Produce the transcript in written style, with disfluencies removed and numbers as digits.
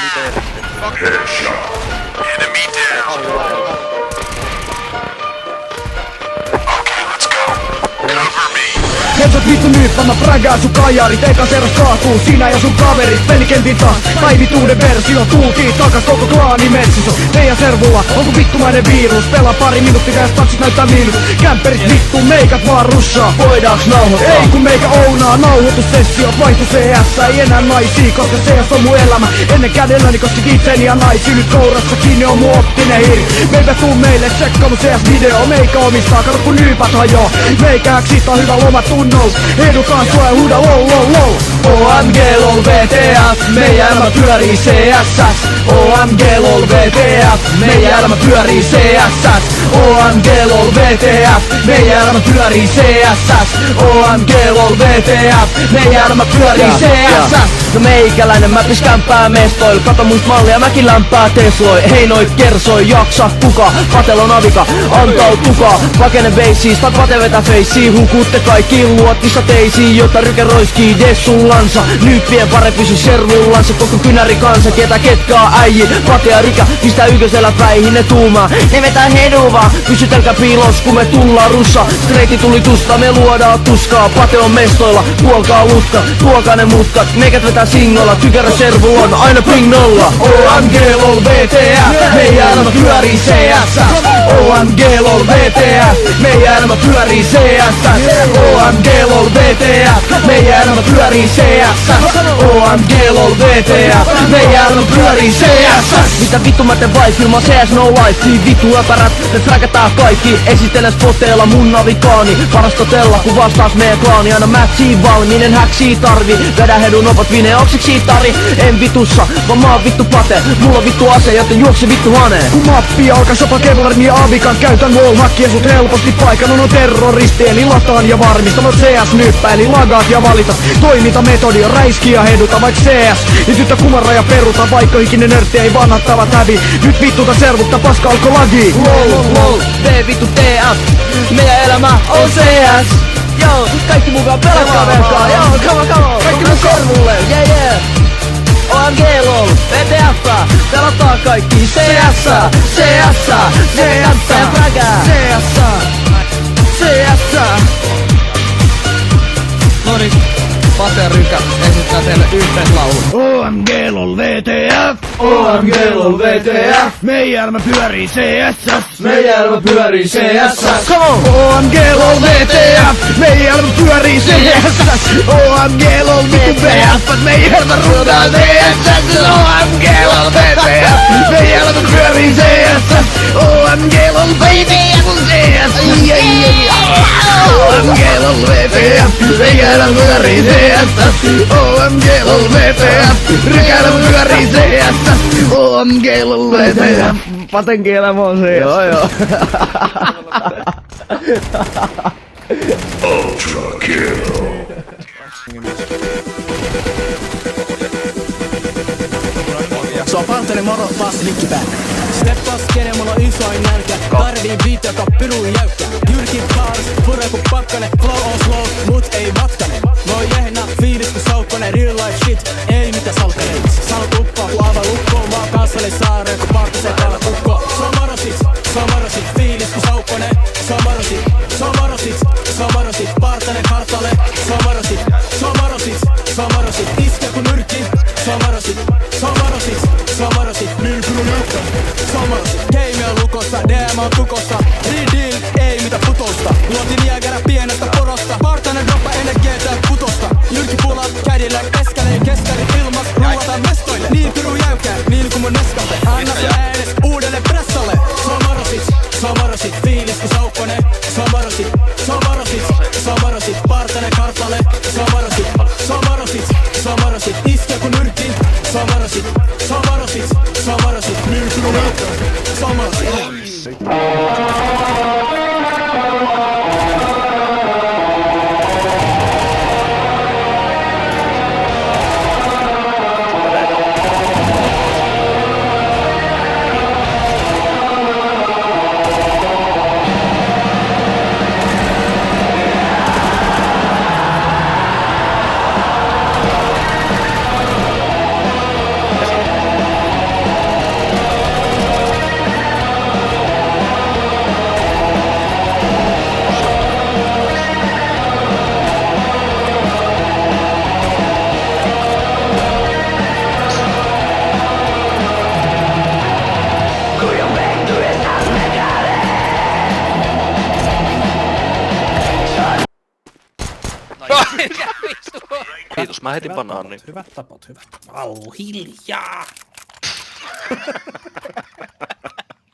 Enemy down. Okay, let's go. Cover me. Headshot vittu nyt, panna pragaa sun kajarit, eka seras kaatuu, sinä ja sun kaverit. Pelikentin taas, päivituuden versio, tultiin takas koko klaani metsiso. Teidän servulla, onko vittumainen virus? Pelaa pari minuuttia ja taksit näyttää miinus. Kämperit vittu, meikät vaan russaa. Voidaanks nauhoittaa? Ei kun meikä ounaa, nauhoitussessiot vaihtu CS. Ei enää naisia, koska CS on mun elämä. Ennen kädelläni koski itseni ja naisi. Nyt kourassa kiinni on mun optinen hiri. Meipä tuu meille, tsekkaa mun CS-video. Meikä omistaa, kato kun nyypät hajoo. Meikäks on hyvä loma tunnous. Edutaan sua ja huuda lol lol lol. OMG lol VTF, meidän elämä pyörii CSS. OMG lol VTF, meidän elämä pyörii CSS. OMG lol VTF, meidän elämä pyörii CSS. OMG lol VTF, meidän elämä pyörii CSS. No meikäläinen mä piskämpää mestoil. Kato muist mallia, mäkin lämpää Tesloi. Hei noit kersoi, jaksa kuka? Katelon avika, antautukaa. Pakene veisiis, tai pate vetä feissiin. Hukutte kaikki luottissa teisiin, jota ryke roiskii dessullansa. Nyt vie pare pysy servullansa. Koko kynäri kansa tietää ketkä on äijin. Pate ja rika, pistää ykkösellä päihin ne tuumaa. Ne vetää heduvaa, pysytelkää piilos kun me tullaan russa. Streiti tuli tusta, me luodaan tuskaa. Pate on mestoilla, puolkaa lutka. Tuokaa ne mutkat, meikät vetää singolla. Tykerä servu on aina ping nolla. OMG lol VTF, meidän elämä pyörii CSS. OMG lol VTF, meidän elämä pyörii CSS. OMG lol VTF, meidän elämä pyörii CSS. OMG lol VTF, meidän elämä pyörii CSS. Mitä vittu mä teen vai filmaa CS no life. Niin vittu äpärät, ne trackataan kaikki. Esitellen spoteilla mun navikaani. Paras totella kun vastaas meidän klaani. Aina matchiin valmiinen häksii tarvi. Vedä hedun opat vineoksiksi tari. En vitussa, vaan mä oon vittu pate. Mulla on vittu ase, joten juokse vittu haneen. Kun mappi alkaa sopa Kevlarin ja Avikan. Käytän wallhackia sut helposti paikan on terroristi. Eli lataan ja varmistan on CS-nyppä. Eli lagaat ja valitat. Toimintametodi on räiski ja heduta vaik CS. Niin tyttö kumara ja peruta. Vaikka ikinen nörtti ei vanhattavat hävi. Nyt vittuta servutta paska alko lagi. Lol lol, tee vittu TF. Meidän elämä on CS. Joo, kaikki mukaan pelatkaa velkaa. Joo, come on. Kaikki mun servulle, yeah. OMG lol, VTF, pelataan kaikki CS ja Praga. CS. Noniin, Pate ja Rykä esittää teille yhteislaulun. OMG lol VTF, OMG lol VTF, meidän elämä pyörii CSS. Meidän elämä pyörii CSS. Come on! OMG lol VTF, meidän elämä pyörii CSS. OMG lol vittu VF, meidän elämä ruudaa CSS. OMG lol VTF, meidän elämä pyörii CSS. OMG lol VTF, CSS. OMG lol VTF, meidän elämä pyörii CSS. OMG lol VTF, Rykä elämä pyörii CSS. OMG lol VTF. Patenkin elämä on CS. Joo. Ultra kill. Sua panteli moro, taas rikki päällä. Steppas kene, mulla on isoin nälkä. Tarvii beat, joka piruu jäykkä. Jyrkit kaaris, pure ku pakkane. Flow on slow, mut ei matkane. Voi jehna, fiilis ku saukkone. Real life shit, ei mitä salkkane. Sano tuppa, ku ava lukko. Mä oon kanssali saareen, ku parkisee täällä kukko. Somarosit, fiilis ku saukkone. Somarosit, partane kartalle. Somarosit, iske ku nyrkki. Somarosit, nyrkky nyrkkä. Somarosit, game on lukossa, DM on tukossa. Redeal, ei mitä putosta. Luotin Niagara pienestä porosta. Partane droppa energietä putosta. Jyrki pulat, kädillä keskari ilmas. Rullataan mestoille, niin piru jäykää. Niin kuin mun neskalle, anna se äänes uudelle pressalle. Somarosit, fiilis ku saukkone. Somarosit, partane kartalle. Somarosit, iske ku nyrkki. Somarosit, nyrkky nyrkkä. Somarosit. Mikä vittu? Kiitos, mä heitin banaanin. Hyvät tapot. Au, hiljaa!